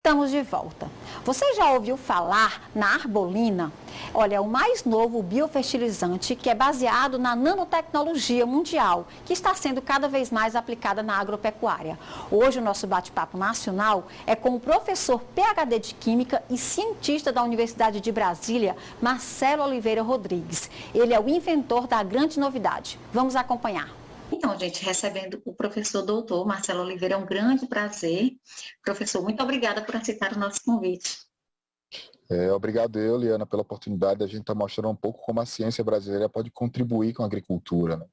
Estamos de volta. Você já ouviu falar na arbolina? Olha, é o mais novo biofertilizante que é baseado na nanotecnologia mundial, que está sendo cada vez mais aplicada na agropecuária. Hoje o nosso bate-papo nacional é com o professor PhD de Química e cientista da Universidade de Brasília, Marcelo Oliveira Rodrigues. Ele é o inventor da grande novidade. Vamos acompanhar. Então, gente, recebendo o professor doutor Marcelo Oliveira, é um grande prazer. Professor, muito obrigada por aceitar o nosso convite. Obrigado eu, Liana, pela oportunidade. A gente está mostrando um pouco como a ciência brasileira pode contribuir com a agricultura, né?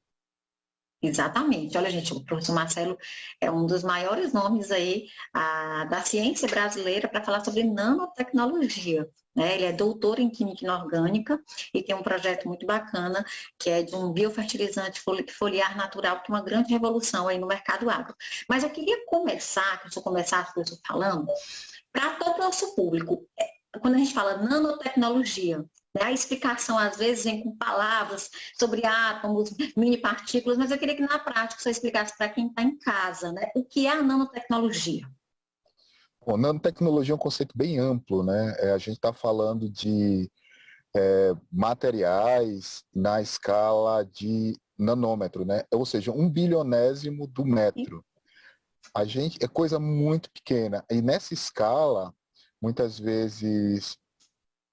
Exatamente. Olha, gente, o professor Marcelo é um dos maiores nomes aí da ciência brasileira para falar sobre nanotecnologia. Né? Ele é doutor em Química Inorgânica e tem um projeto muito bacana que é de um biofertilizante foliar natural, que é uma grande revolução aí no mercado agro. Mas eu queria começar, que o senhor começasse falando, para todo o nosso público. Quando a gente fala nanotecnologia, né, a explicação às vezes vem com palavras sobre átomos, mini partículas, mas eu queria que na prática você explicasse para quem está em casa, né, o que é a nanotecnologia. Bom, nanotecnologia é um conceito bem amplo, né? A gente está falando de materiais na escala de nanômetro, né? Ou seja, 1 bilionésimo do metro. A gente é coisa muito pequena e nessa escala, muitas vezes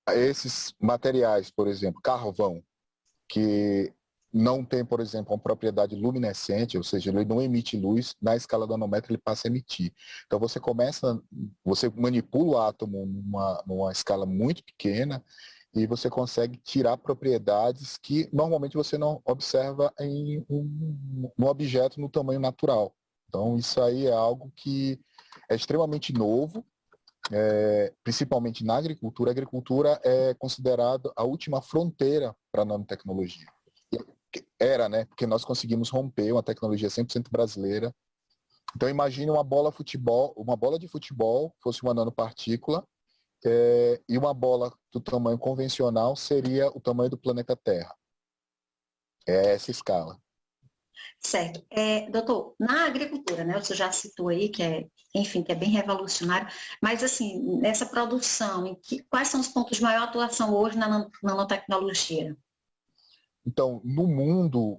esses materiais, por exemplo, carvão, que não tem, por exemplo, uma propriedade luminescente, ou seja, ele não emite luz, na escala do nanômetro ele passa a emitir. Então você manipula o átomo numa escala muito pequena e você consegue tirar propriedades que normalmente você não observa em um objeto no tamanho natural. Então isso aí é algo que é extremamente novo, principalmente na agricultura. A agricultura é considerada a última fronteira para a nanotecnologia. Era, né? Porque nós conseguimos romper uma tecnologia 100% brasileira. Então imagine uma bola de futebol fosse uma nanopartícula, e uma bola do tamanho convencional seria o tamanho do planeta Terra. É essa escala. Certo. Doutor, na agricultura, né, você já citou aí que é bem revolucionário, mas assim, nessa produção, quais são os pontos de maior atuação hoje na nanotecnologia? Então, no mundo,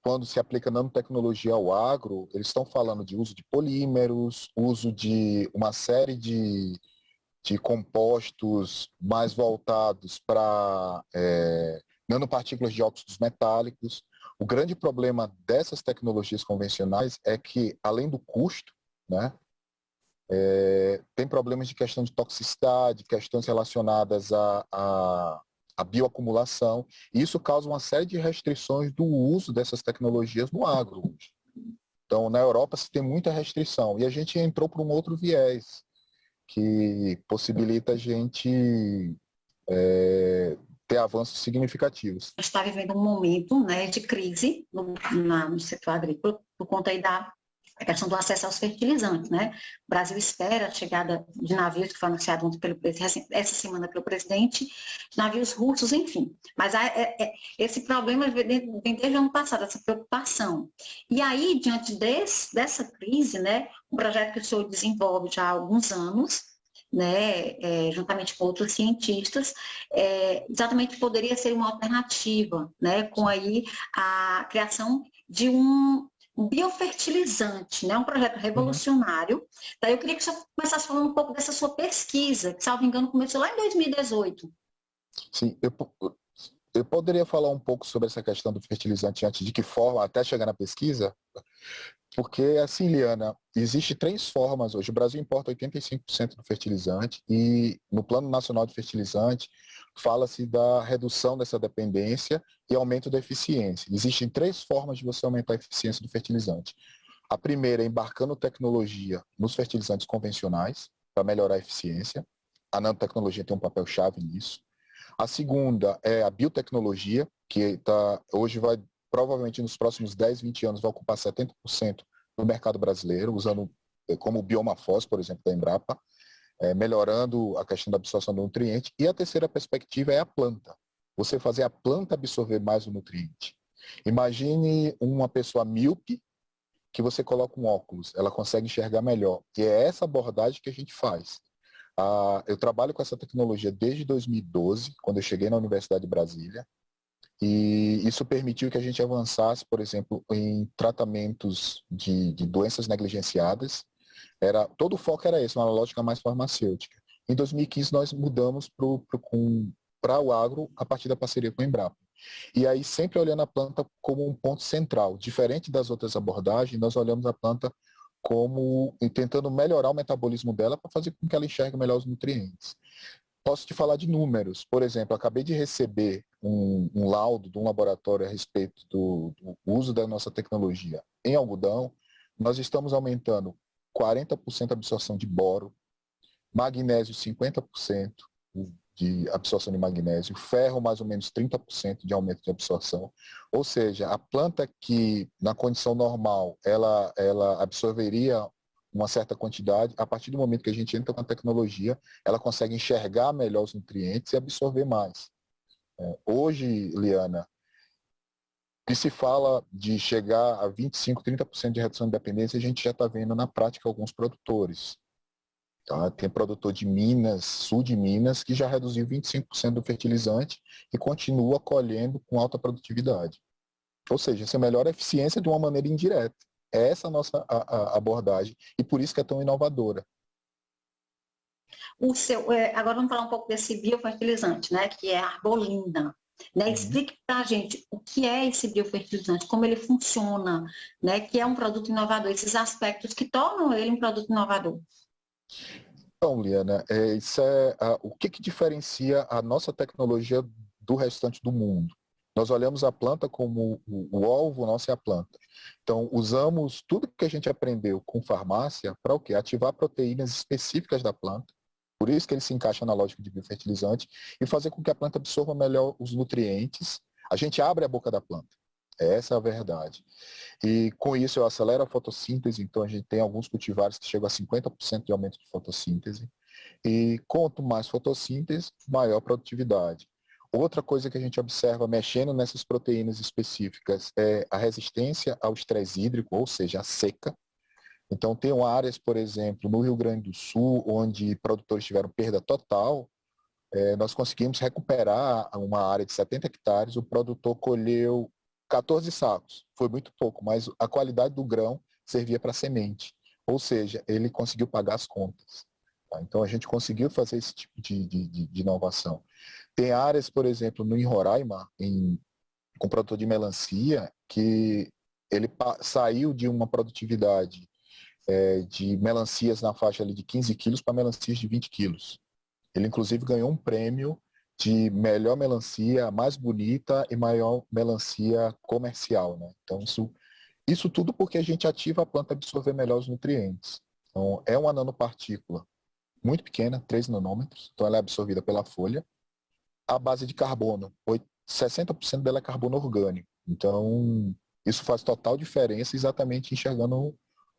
quando se aplica nanotecnologia ao agro, eles estão falando de uso de polímeros, uso de uma série de compostos mais voltados para nanopartículas de óxidos metálicos. O grande problema dessas tecnologias convencionais é que, além do custo, né, tem problemas de questão de toxicidade, questões relacionadas à bioacumulação, e isso causa uma série de restrições do uso dessas tecnologias no agro hoje. Então, na Europa se tem muita restrição, e a gente entrou por um outro viés, que possibilita a gente ter avanços significativos. A gente está vivendo um momento, né, de crise no setor agrícola, por conta aí da questão do acesso aos fertilizantes, né? O Brasil espera a chegada de navios que foi anunciado essa semana pelo presidente, navios russos, enfim. Mas esse problema vem desde o ano passado, essa preocupação. E aí, diante dessa crise, né, um projeto que o senhor desenvolve já há alguns anos, né, juntamente com outros cientistas, exatamente poderia ser uma alternativa, né, com aí a criação de um biofertilizante, né, um projeto revolucionário. Daí eu queria que o senhor começasse falando um pouco dessa sua pesquisa, que, salvo engano, começou lá em 2018. Sim, eu poderia falar um pouco sobre essa questão do fertilizante antes de que forma, até chegar na pesquisa? Porque, assim, Liana, existe 3 formas hoje. O Brasil importa 85% do fertilizante e no Plano Nacional de Fertilizante fala-se da redução dessa dependência e aumento da eficiência. Existem 3 formas de você aumentar a eficiência do fertilizante. A primeira é embarcando tecnologia nos fertilizantes convencionais para melhorar a eficiência. A nanotecnologia tem um papel-chave nisso. A segunda é a biotecnologia, que hoje provavelmente nos próximos 10, 20 anos vai ocupar 70% do mercado brasileiro, usando como o Biomafos, por exemplo, da Embrapa, melhorando a questão da absorção do nutriente. E a terceira perspectiva é a planta. Você fazer a planta absorver mais o nutriente. Imagine uma pessoa míope que você coloca um óculos, ela consegue enxergar melhor. E é essa abordagem que a gente faz. Eu trabalho com essa tecnologia desde 2012, quando eu cheguei na Universidade de Brasília, e isso permitiu que a gente avançasse, por exemplo, em tratamentos de doenças negligenciadas. Todo o foco era esse, uma lógica mais farmacêutica. Em 2015, nós mudamos para o agro a partir da parceria com a Embrapa. E aí, sempre olhando a planta como um ponto central. Diferente das outras abordagens, nós olhamos a planta como tentando melhorar o metabolismo dela para fazer com que ela enxergue melhor os nutrientes. Posso te falar de números. Por exemplo, acabei de receber um laudo de um laboratório a respeito do uso da nossa tecnologia em algodão. Nós estamos aumentando 40% a absorção de boro, magnésio 50% de absorção de magnésio, ferro mais ou menos 30% de aumento de absorção. Ou seja, a planta que na condição normal ela absorveria uma certa quantidade, a partir do momento que a gente entra com a tecnologia, ela consegue enxergar melhor os nutrientes e absorver mais. Hoje, Liana, que se fala de chegar a 25%, 30% de redução de dependência, a gente já está vendo na prática alguns produtores. Tá? Tem produtor de Minas, sul de Minas, que já reduziu 25% do fertilizante e continua colhendo com alta produtividade. Ou seja, você melhora a eficiência de uma maneira indireta. É essa a nossa abordagem e por isso que é tão inovadora. Agora vamos falar um pouco desse biofertilizante, né, que é a arbolina. Né? Explique para a gente o que é esse biofertilizante, como ele funciona, né, que é um produto inovador, esses aspectos que tornam ele um produto inovador. Então, Liana, o que diferencia a nossa tecnologia do restante do mundo? Nós olhamos a planta como o alvo nosso é a planta. Então, usamos tudo que a gente aprendeu com farmácia para o quê? Ativar proteínas específicas da planta. Por isso que ele se encaixa na lógica de biofertilizante e fazer com que a planta absorva melhor os nutrientes. A gente abre a boca da planta. Essa é a verdade. E com isso eu acelero a fotossíntese, então a gente tem alguns cultivares que chegam a 50% de aumento de fotossíntese. E quanto mais fotossíntese, maior produtividade. Outra coisa que a gente observa mexendo nessas proteínas específicas é a resistência ao estresse hídrico, ou seja, a seca. Então, tem áreas, por exemplo, no Rio Grande do Sul, onde produtores tiveram perda total, nós conseguimos recuperar uma área de 70 hectares, o produtor colheu 14 sacos, foi muito pouco, mas a qualidade do grão servia para semente, ou seja, ele conseguiu pagar as contas. Tá? Então, a gente conseguiu fazer esse tipo de inovação. Tem áreas, por exemplo, em Roraima, com produtor de melancia, que ele saiu de uma produtividade de melancias na faixa ali de 15 quilos para melancias de 20 quilos. Ele, inclusive, ganhou um prêmio de melhor melancia, mais bonita e maior melancia comercial. Né? Então, isso tudo porque a gente ativa a planta a absorver melhor os nutrientes. Então, é uma nanopartícula muito pequena, 3 nanômetros, então ela é absorvida pela folha, à base de carbono. 60% dela é carbono orgânico. Então, isso faz total diferença exatamente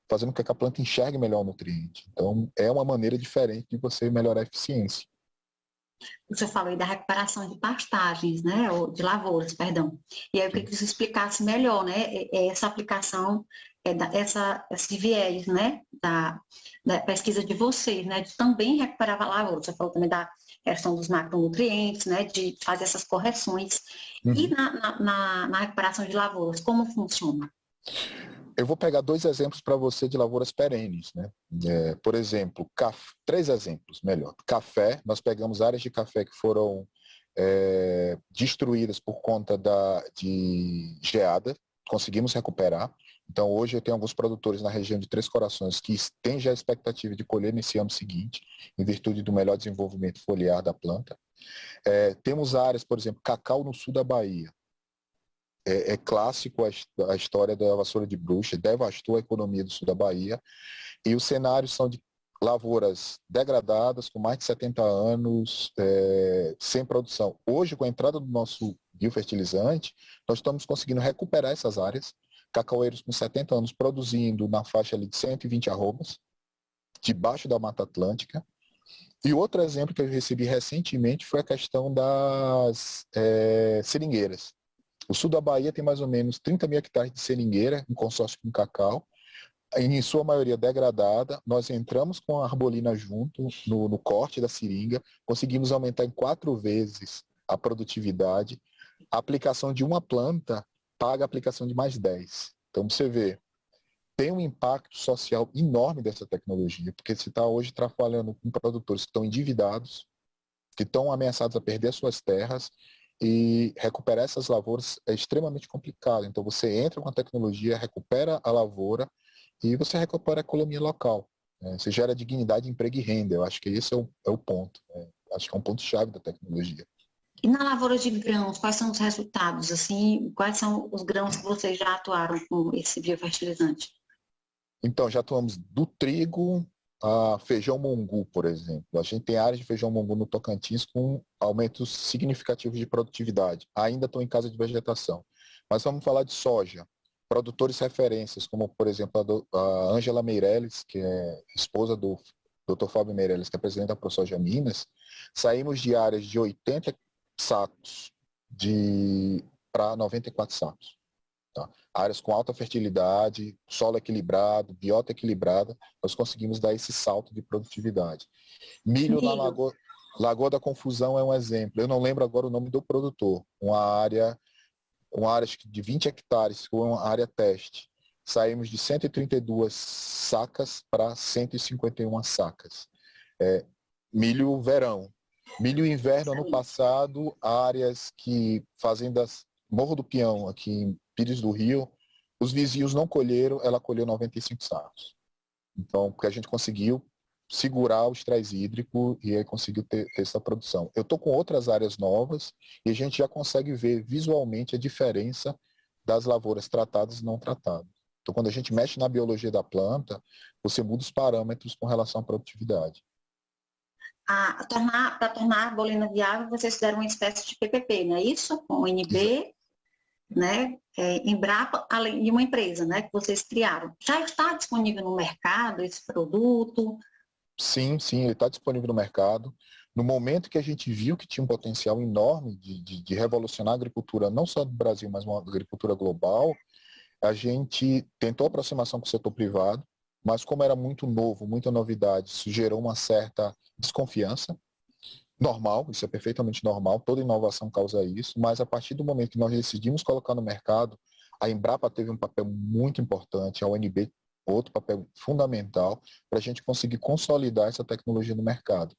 fazendo com que a planta enxergue melhor o nutriente. Então, é uma maneira diferente de você melhorar a eficiência. O senhor falou aí da recuperação de pastagens, né, ou de lavouras, perdão. E aí eu queria que você explicasse melhor, né, essa aplicação, esse viés, né, da pesquisa de vocês, né, de também recuperar a lavoura. Você falou também da questão dos macronutrientes, né, de fazer essas correções. E na recuperação de lavouras, como funciona? Eu vou pegar 2 exemplos para você de lavouras perenes. Né? Por exemplo, 3 exemplos, melhor. Café, nós pegamos áreas de café que foram destruídas por conta de geada, conseguimos recuperar. Então, hoje eu tenho alguns produtores na região de Três Corações que têm já a expectativa de colher nesse ano seguinte, em virtude do melhor desenvolvimento foliar da planta. Temos áreas, por exemplo, cacau no sul da Bahia. É clássico a história da vassoura de bruxa, devastou a economia do sul da Bahia, e os cenários são de lavouras degradadas, com mais de 70 anos, sem produção. Hoje, com a entrada do nosso biofertilizante, nós estamos conseguindo recuperar essas áreas, cacaueiros com 70 anos produzindo na faixa ali de 120 arrobas, debaixo da Mata Atlântica. E outro exemplo que eu recebi recentemente foi a questão das seringueiras. O sul da Bahia tem mais ou menos 30 mil hectares de seringueira, em consórcio com cacau. em sua maioria degradada, nós entramos com a arbolina junto no corte da seringa, conseguimos aumentar em 4 vezes a produtividade. A aplicação de uma planta paga a aplicação de mais 10. Então, você vê, tem um impacto social enorme dessa tecnologia, porque você está hoje trabalhando com produtores que estão endividados, que estão ameaçados a perder suas terras, e recuperar essas lavouras é extremamente complicado. Então, você entra com a tecnologia, recupera a lavoura e você recupera a economia local. Né? Você gera dignidade, emprego e renda. Eu acho que esse é o ponto. Né? Acho que é um ponto-chave da tecnologia. E na lavoura de grãos, quais são os resultados? Assim, quais são os grãos que vocês já atuaram com esse biofertilizante? Então, já atuamos do trigo a feijão mongu, por exemplo. A gente tem áreas de feijão mongu no Tocantins com aumentos significativos de produtividade. Ainda estão em casa de vegetação. Mas vamos falar de soja. Produtores referências, como, por exemplo, a Ângela Meirelles, que é esposa do Dr. Fábio Meirelles, que é presidente da ProSoja Minas, saímos de áreas de 80 sacos para 94 sacos. Tá? Áreas com alta fertilidade, solo equilibrado, biota equilibrada, nós conseguimos dar esse salto de produtividade. Milho na Lagoa da Confusão é um exemplo. Eu não lembro agora o nome do produtor. Uma área de 20 hectares, com uma área teste. Saímos de 132 sacas para 151 sacas. Milho verão. Milho inverno, ano passado, áreas que fazendas Morro do Peão, aqui em Pires do Rio, os vizinhos não colheram, ela colheu 95 sacos. Então, porque a gente conseguiu segurar o estresse hídrico e aí conseguiu ter essa produção. Eu estou com outras áreas novas e a gente já consegue ver visualmente a diferença das lavouras tratadas e não tratadas. Então, quando a gente mexe na biologia da planta, você muda os parâmetros com relação à produtividade. Para tornar a arbolina viável, vocês fizeram uma espécie de PPP, não é isso? Com o NB, né, Embrapa, além de uma empresa, né, que vocês criaram. Já está disponível no mercado esse produto? Sim, ele está disponível no mercado. No momento que a gente viu que tinha um potencial enorme de revolucionar a agricultura, não só do Brasil, mas uma agricultura global, a gente tentou aproximação com o setor privado, mas como era muito novo, muita novidade, isso gerou uma certa desconfiança. Normal, isso é perfeitamente normal, toda inovação causa isso, mas a partir do momento que nós decidimos colocar no mercado, a Embrapa teve um papel muito importante, a UNB outro papel fundamental para a gente conseguir consolidar essa tecnologia no mercado.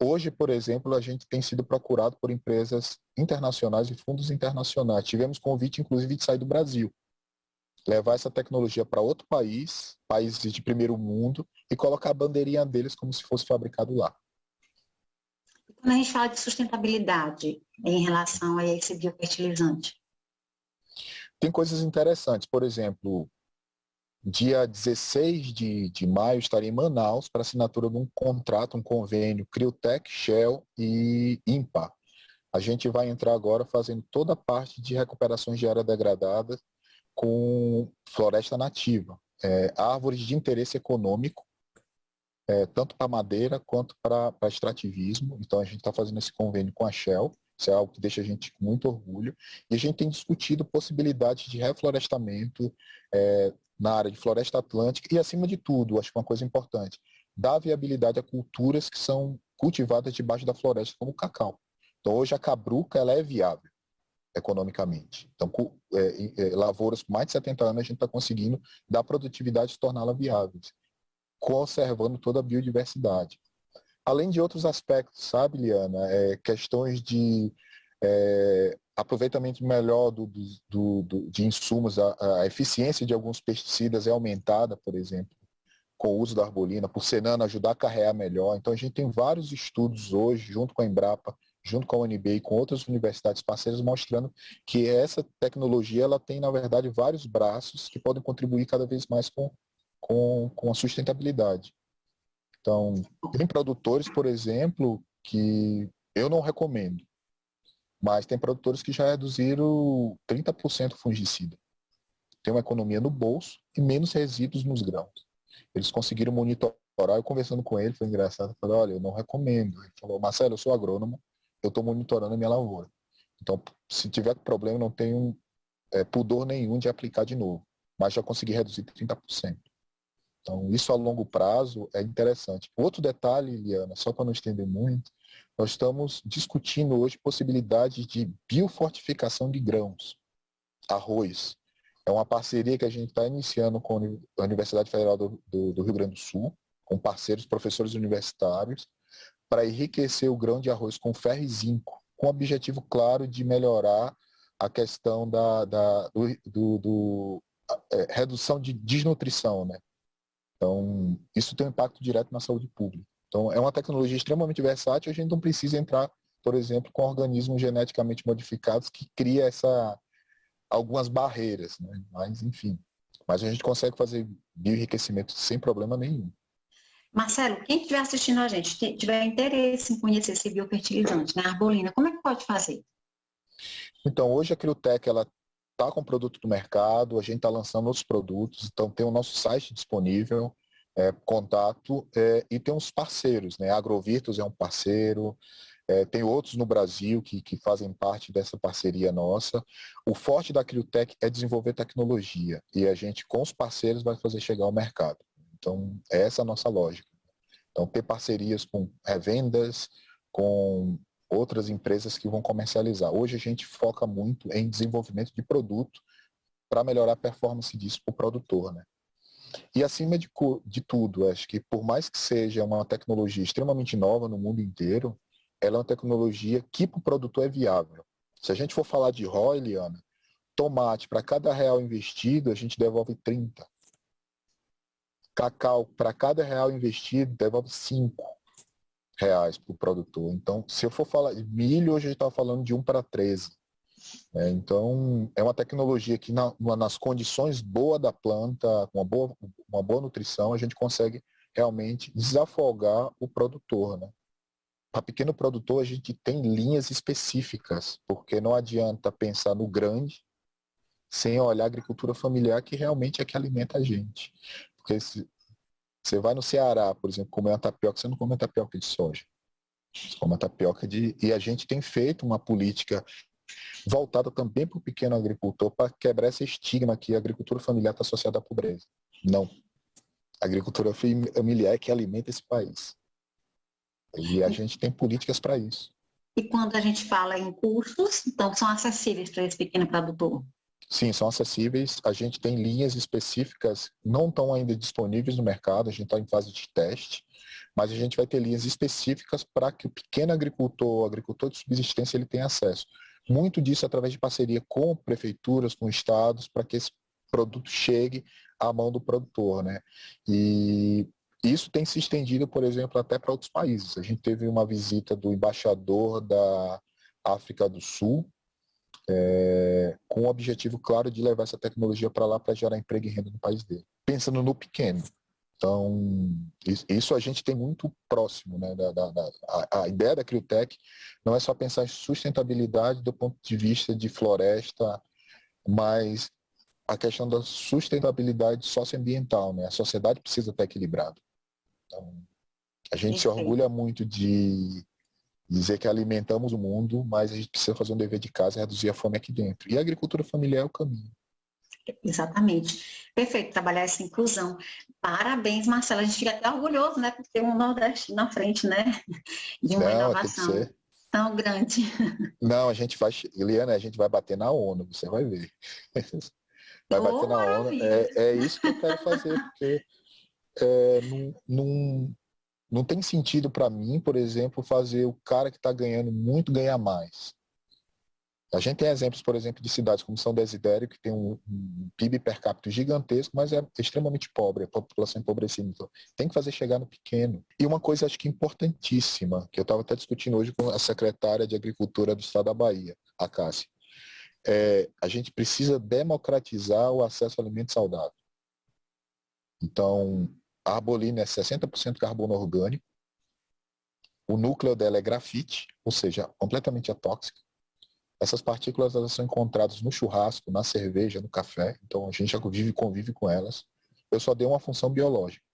Hoje, por exemplo, a gente tem sido procurado por empresas internacionais e fundos internacionais. Tivemos convite, inclusive, de sair do Brasil, levar essa tecnologia para outro país, países de primeiro mundo, e colocar a bandeirinha deles como se fosse fabricado lá. Quando a gente fala de sustentabilidade em relação a esse biofertilizante? Tem coisas interessantes. Por exemplo, dia 16 de maio estarei em Manaus para assinatura de um contrato, um convênio Criotech, Shell e INPA. A gente vai entrar agora fazendo toda a parte de recuperações de área degradada com floresta nativa, árvores de interesse econômico, tanto para madeira quanto para extrativismo. Então a gente está fazendo esse convênio com a Shell, isso é algo que deixa a gente com muito orgulho, e a gente tem discutido possibilidades de reflorestamento na área de floresta atlântica e, acima de tudo, acho que uma coisa importante, dar viabilidade a culturas que são cultivadas debaixo da floresta, como o cacau. Então hoje a cabruca ela é viável economicamente. Então, lavouras com mais de 70 anos a gente está conseguindo dar produtividade e torná-la viável, conservando toda a biodiversidade. Além de outros aspectos, sabe, Liana? Questões de aproveitamento melhor de insumos, a eficiência de alguns pesticidas é aumentada, por exemplo, com o uso da arbolina, por Senana ajudar a carrear melhor. Então, a gente tem vários estudos hoje, junto com a Embrapa, junto com a UNB e com outras universidades parceiras, mostrando que essa tecnologia ela tem, na verdade, vários braços que podem contribuir cada vez mais com a sustentabilidade. Então, tem produtores, por exemplo, que eu não recomendo, mas tem produtores que já reduziram 30% o fungicida. Tem uma economia no bolso e menos resíduos nos grãos. Eles conseguiram monitorar, eu conversando com ele, foi engraçado, eu falei, olha, eu não recomendo. Ele falou, Marcelo, eu sou agrônomo, eu estou monitorando a minha lavoura. Então, se tiver problema, não tenho pudor nenhum de aplicar de novo, mas já consegui reduzir 30%. Então, isso a longo prazo é interessante. Outro detalhe, Liana, só para não estender muito, nós estamos discutindo hoje possibilidades de biofortificação de grãos, arroz. É uma parceria que a gente está iniciando com a Universidade Federal do Rio Grande do Sul, com parceiros, professores universitários, para enriquecer o grão de arroz com ferro e zinco, com o objetivo claro de melhorar a questão redução de desnutrição, né? Então, isso tem um impacto direto na saúde pública. Então, é uma tecnologia extremamente versátil, a gente não precisa entrar, por exemplo, com organismos geneticamente modificados que cria algumas barreiras, né? Mas, enfim. Mas a gente consegue fazer bioenriquecimento sem problema nenhum. Marcelo, quem estiver assistindo a gente, tiver interesse em conhecer esse biofertilizante, né, Arbolina, como é que pode fazer? Então, hoje a Criotech, ela está com produto no mercado, a gente está lançando outros produtos, então tem o nosso site disponível, contato, e tem uns parceiros, né? A Agrovirtus é um parceiro, tem outros no Brasil que fazem parte dessa parceria nossa. O forte da Criotech é desenvolver tecnologia, e a gente, com os parceiros, vai fazer chegar ao mercado. Então, essa é a nossa lógica. Então, ter parcerias com revendas, com outras empresas que vão comercializar. Hoje a gente foca muito em desenvolvimento de produto para melhorar a performance disso para o produtor, né? E acima de tudo, acho que por mais que seja uma tecnologia extremamente nova no mundo inteiro, ela é uma tecnologia que para o produtor é viável. Se a gente for falar de ROI, Liana, tomate, para cada real investido, a gente devolve 30. Cacau, para cada real investido, devolve 5 reais para o produtor. Então, se eu for falar de milho, hoje a gente está falando de 1 para 13. Então, é uma tecnologia que nas condições boas da planta, com uma boa nutrição, a gente consegue realmente desafogar o produtor, né? Para pequeno produtor, a gente tem linhas específicas, porque não adianta pensar no grande sem olhar a agricultura familiar, que realmente é que alimenta a gente. Porque se você vai no Ceará, por exemplo, comer uma tapioca, você não come uma tapioca de soja. Você come uma tapioca de... E a gente tem feito uma política voltada também para o pequeno agricultor para quebrar esse estigma que a agricultura familiar está associada à pobreza. Não. A agricultura familiar é que alimenta esse país. E a gente tem políticas para isso. E quando a gente fala em custos, então são acessíveis para esse pequeno produtor? Sim, são acessíveis. A gente tem linhas específicas, não estão ainda disponíveis no mercado, a gente está em fase de teste, mas a gente vai ter linhas específicas para que o pequeno agricultor, o agricultor de subsistência, ele tenha acesso. Muito disso através de parceria com prefeituras, com estados, para que esse produto chegue à mão do produtor, né? E isso tem se estendido, por exemplo, até para outros países. A gente teve uma visita do embaixador da África do Sul, com o objetivo claro de levar essa tecnologia para lá para gerar emprego e renda no país dele, pensando no pequeno. Então, isso a gente tem muito próximo, né? A ideia da Criotech não é só pensar em sustentabilidade do ponto de vista de floresta, mas a questão da sustentabilidade socioambiental, né? A sociedade precisa estar equilibrada. Então, a gente se orgulha muito de dizer que alimentamos o mundo, mas a gente precisa fazer um dever de casa e reduzir a fome aqui dentro. E a agricultura familiar é o caminho. Exatamente. Perfeito, trabalhar essa inclusão. Parabéns, Marcela. A gente fica até orgulhoso, né, por ter um Nordeste na frente, né, de uma inovação tão grande. Não, a gente vai, Eliana, a gente vai bater na ONU, você vai ver. Vai bater na ONU. É isso que eu quero fazer, porque não tem sentido para mim, por exemplo, fazer o cara que está ganhando muito ganhar mais. A gente tem exemplos, por exemplo, de cidades como São Desidério, que tem um PIB per capita gigantesco, mas é extremamente pobre, a população empobrecida. Então, tem que fazer chegar no pequeno. E uma coisa, acho que importantíssima, que eu estava até discutindo hoje com a secretária de Agricultura do Estado da Bahia, a Cássia, a gente precisa democratizar o acesso a alimentos saudáveis. Então, a arbolina é 60% carbono orgânico, o núcleo dela é grafite, ou seja, completamente atóxico. Essas partículas elas são encontradas no churrasco, na cerveja, no café, então a gente já convive com elas. Eu só dei uma função biológica.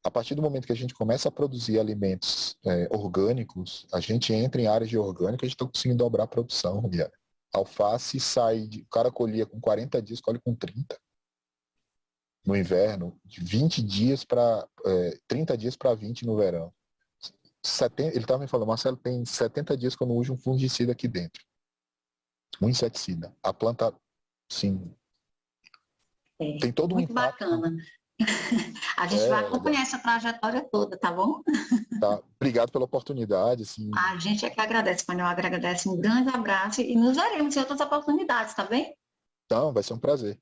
A partir do momento que a gente começa a produzir alimentos orgânicos, a gente entra em áreas de orgânico, a gente está conseguindo dobrar a produção. Guilherme. Alface sai, o cara colhia com 40 dias, colhe com 30. no inverno, de 20 dias para 30 dias para 20 no verão. Ele estava me falando, Marcelo, tem 70 dias que eu não uso um fungicida aqui dentro. Um inseticida. A planta, sim, tem todo um muito impacto. bacana. A gente vai acompanhar essa trajetória toda, tá bom? Tá. Obrigado pela oportunidade. Assim. A gente é que agradece, Manuel, agradece, um grande abraço e nos veremos em outras oportunidades, tá bem? Então, vai ser um prazer.